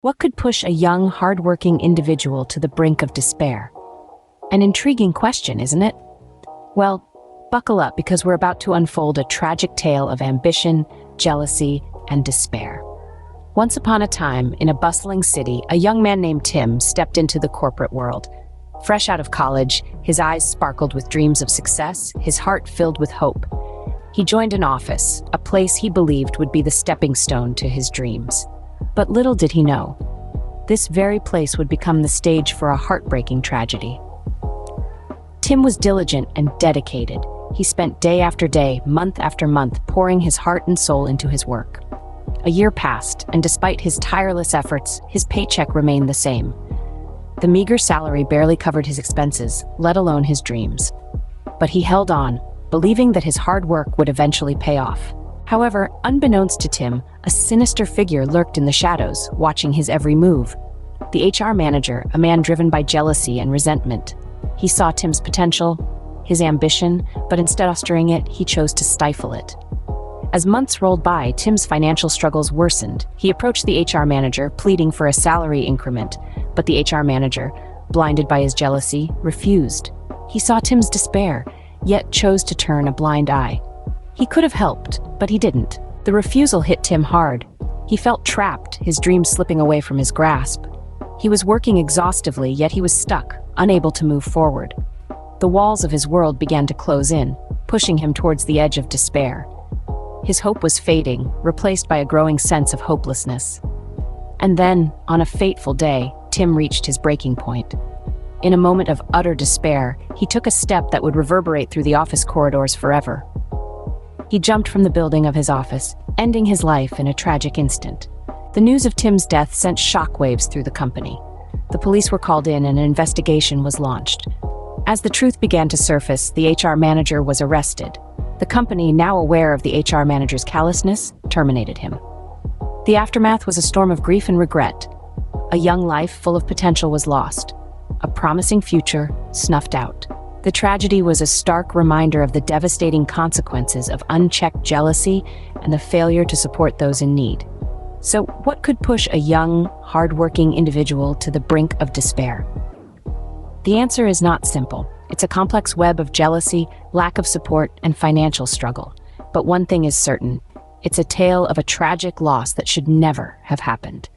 What could push a young, hardworking individual to the brink of despair? An intriguing question, isn't it? Well, buckle up because we're about to unfold a tragic tale of ambition, jealousy, and despair. Once upon a time, in a bustling city, a young man named Tim stepped into the corporate world. Fresh out of college, his eyes sparkled with dreams of success, his heart filled with hope. He joined an office, a place he believed would be the stepping stone to his dreams. But little did he know, this very place would become the stage for a heartbreaking tragedy. Tim was diligent and dedicated. He spent day after day, month after month, pouring his heart and soul into his work. A year passed, and despite his tireless efforts, his paycheck remained the same. The meager salary barely covered his expenses, let alone his dreams. But he held on, believing that his hard work would eventually pay off. However, unbeknownst to Tim, a sinister figure lurked in the shadows, watching his every move. The HR manager, a man driven by jealousy and resentment. He saw Tim's potential, his ambition, but instead of fostering it, he chose to stifle it. As months rolled by, Tim's financial struggles worsened. He approached the HR manager, pleading for a salary increment, but the HR manager, blinded by his jealousy, refused. He saw Tim's despair, yet chose to turn a blind eye. He could have helped, but he didn't. The refusal hit Tim hard. He felt trapped, his dreams slipping away from his grasp. He was working exhaustively, yet he was stuck, unable to move forward. The walls of his world began to close in, pushing him towards the edge of despair. His hope was fading, replaced by a growing sense of hopelessness. And then, on a fateful day, Tim reached his breaking point. In a moment of utter despair, he took a step that would reverberate through the office corridors forever. He jumped from the building of his office, ending his life in a tragic instant. The news of Tim's death sent shockwaves through the company. The police were called in and an investigation was launched. As the truth began to surface, the HR manager was arrested. The company, now aware of the HR manager's callousness, terminated him. The aftermath was a storm of grief and regret. A young life full of potential was lost. A promising future snuffed out. The tragedy was a stark reminder of the devastating consequences of unchecked jealousy and the failure to support those in need. So, what could push a young, hardworking individual to the brink of despair? The answer is not simple. It's a complex web of jealousy, lack of support, and financial struggle. But one thing is certain, it's a tale of a tragic loss that should never have happened.